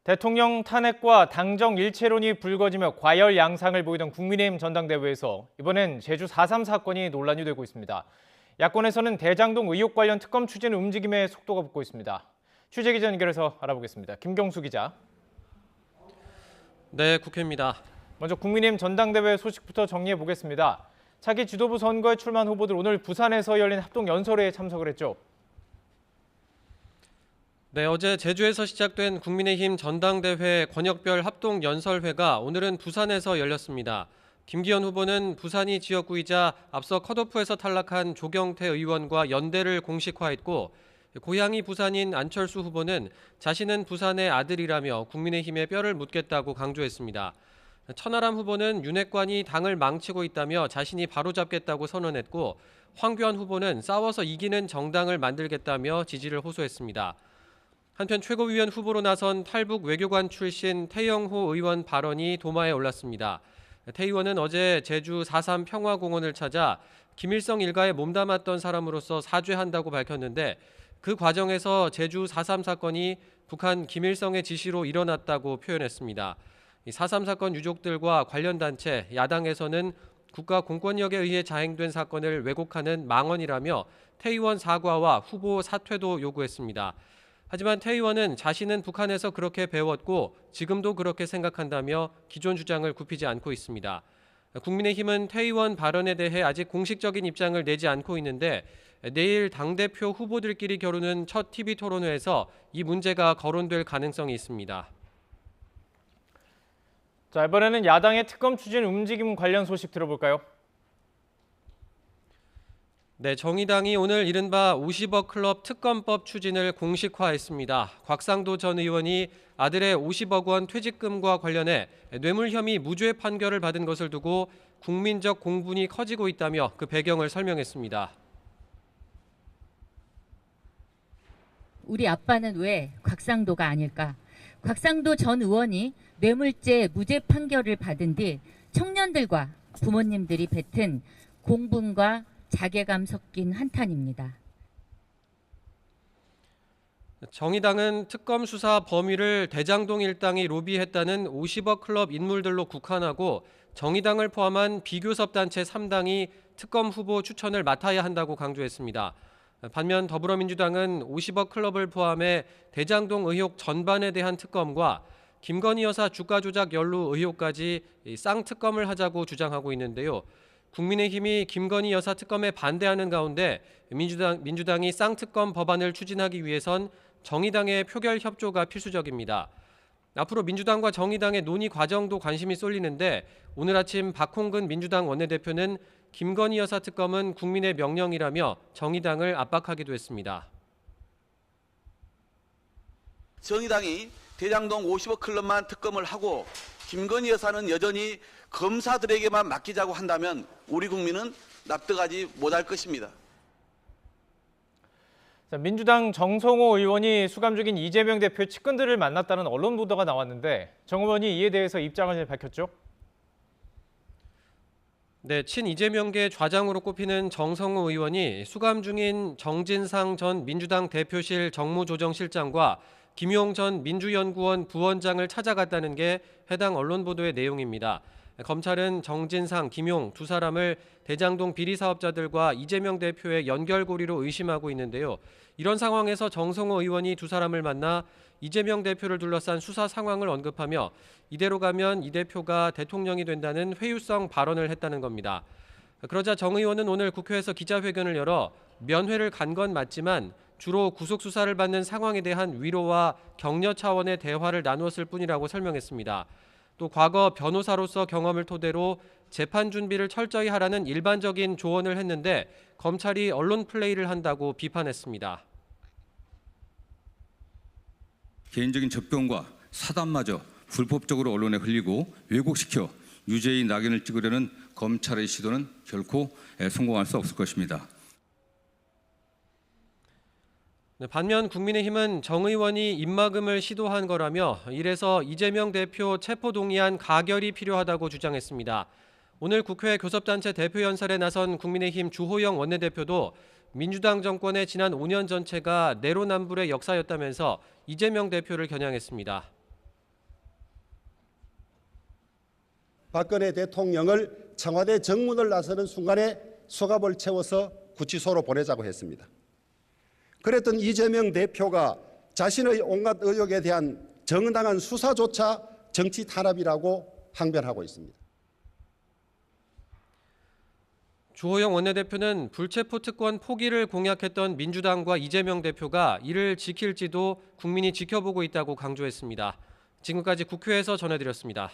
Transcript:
대통령 탄핵과 당정 일체론이 불거지며 과열 양상을 보이던 국민의힘 전당대회에서 이번엔 제주 4.3 사건이 논란이 되고 있습니다. 야권에서는 대장동 의혹 관련 특검 추진 움직임에 속도가 붙고 있습니다. 취재 기자 연결해서 알아보겠습니다. 김경수 기자. 네, 국회입니다. 먼저 국민의힘 전당대회 소식부터 정리해 보겠습니다. 차기 지도부 선거에 출마한 후보들 오늘 부산에서 열린 합동 연설회에 참석을 했죠. 네, 어제 제주에서 시작된 국민의힘 전당대회 권역별 합동 연설회가 오늘은 부산에서 열렸습니다. 김기현 후보는 부산이 지역구이자 앞서 컷오프에서 탈락한 조경태 의원과 연대를 공식화했고, 고향이 부산인 안철수 후보는 자신은 부산의 아들이라며 국민의힘에 뼈를 묻겠다고 강조했습니다. 천하람 후보는 윤핵관이 당을 망치고 있다며 자신이 바로잡겠다고 선언했고, 황교안 후보는 싸워서 이기는 정당을 만들겠다며 지지를 호소했습니다. 한편 최고위원 후보로 나선 탈북 외교관 출신 태영호 의원 발언이 도마에 올랐습니다. 태 의원은 어제 제주 4.3 평화공원을 찾아 김일성 일가에 몸담았던 사람으로서 사죄한다고 밝혔는데, 그 과정에서 제주 4.3 사건이 북한 김일성의 지시로 일어났다고 표현했습니다. 4.3 사건 유족들과 관련 단체, 야당에서는 국가 공권력에 의해 자행된 사건을 왜곡하는 망언이라며 태 의원 사과와 후보 사퇴도 요구했습니다. 하지만 태 의원은 자신은 북한에서 그렇게 배웠고 지금도 그렇게 생각한다며 기존 주장을 굽히지 않고 있습니다. 국민의힘은 태 의원 발언에 대해 아직 공식적인 입장을 내지 않고 있는데, 내일 당대표 후보들끼리 겨루는 첫 TV 토론회에서 이 문제가 거론될 가능성이 있습니다. 자, 이번에는 야당의 특검 추진 움직임 관련 소식 들어볼까요? 네, 정의당이 오늘 이른바 50억 클럽 특검법 추진을 공식화했습니다. 곽상도 전 의원이 아들의 50억 원 퇴직금과 관련해 뇌물 혐의 무죄 판결을 받은 것을 두고 국민적 공분이 커지고 있다며 그 배경을 설명했습니다. 우리 아빠는 왜 곽상도가 아닐까? 곽상도 전 의원이 뇌물죄 무죄 판결을 받은 뒤 청년들과 부모님들이 뱉은 공분과 자괴감 섞인 한탄입니다. 정의당은 특검 수사 범위를 대장동 일당이 로비했다는 50억 클럽 인물들로 국한하고, 정의당을 포함한 비교섭 단체 3당이 특검 후보 추천을 맡아야 한다고 강조했습니다. 반면 더불어민주당은 50억 클럽을 포함해 대장동 의혹 전반에 대한 특검과 김건희 여사 주가 조작 연루 의혹까지 쌍특검을 하자고 주장하고 있는데요. 국민의힘이 김건희 여사 특검에 반대하는 가운데 민주당이 쌍특검 법안을 추진하기 위해선 정의당의 표결 협조가 필수적입니다. 앞으로 민주당과 정의당의 논의 과정도 관심이 쏠리는데, 오늘 아침 박홍근 민주당 원내대표는 김건희 여사 특검은 국민의 명령이라며 정의당을 압박하기도 했습니다. 정의당이 대장동 50억 클럽만 특검을 하고 김건희 여사는 여전히 검사들에게만 맡기자고 한다면 우리 국민은 납득하지 못할 것입니다. 자, 민주당 정성호 의원이 수감 중인 이재명 대표의 측근들을 만났다는 언론 보도가 나왔는데 정 의원이 이에 대해서 입장을 밝혔죠. 네, 친 이재명계 좌장으로 꼽히는 정성호 의원이 수감 중인 정진상 전 민주당 대표실 정무조정실장과 김용 전 민주연구원 부원장을 찾아갔다는 게 해당 언론 보도의 내용입니다. 검찰은 정진상, 김용 두 사람을 대장동 비리 사업자들과 이재명 대표의 연결고리로 의심하고 있는데요. 이런 상황에서 정성호 의원이 두 사람을 만나 이재명 대표를 둘러싼 수사 상황을 언급하며 이대로 가면 이 대표가 대통령이 된다는 회유성 발언을 했다는 겁니다. 그러자 정 의원은 오늘 국회에서 기자회견을 열어 면회를 간 건 맞지만 주로 구속수사를 받는 상황에 대한 위로와 격려 차원의 대화를 나누었을 뿐이라고 설명했습니다. 또 과거 변호사로서 경험을 토대로 재판 준비를 철저히 하라는 일반적인 조언을 했는데 검찰이 언론 플레이를 한다고 비판했습니다. 개인적인 접견과 사담마저 불법적으로 언론에 흘리고 왜곡시켜 유죄의 낙인을 찍으려는 검찰의 시도는 결코 성공할 수 없을 것입니다. 반면 국민의힘은 정 의원이 입막음을 시도한 거라며 이래서 이재명 대표 체포동의안 가결이 필요하다고 주장했습니다. 오늘 국회 교섭단체 대표연설에 나선 국민의힘 주호영 원내대표도 민주당 정권의 지난 5년 전체가 내로남불의 역사였다면서 이재명 대표를 겨냥했습니다. 박근혜 대통령을 청와대 정문을 나서는 순간에 수갑을 채워서 구치소로 보내자고 했습니다. 그랬던 이재명 대표가 자신의 온갖 의혹에 대한 정당한 수사조차 정치 탄압이라고 항변하고 있습니다. 주호영 원내대표는 불체포 특권 포기를 공약했던 민주당과 이재명 대표가 이를 지킬지도 국민이 지켜보고 있다고 강조했습니다. 지금까지 국회에서 전해드렸습니다.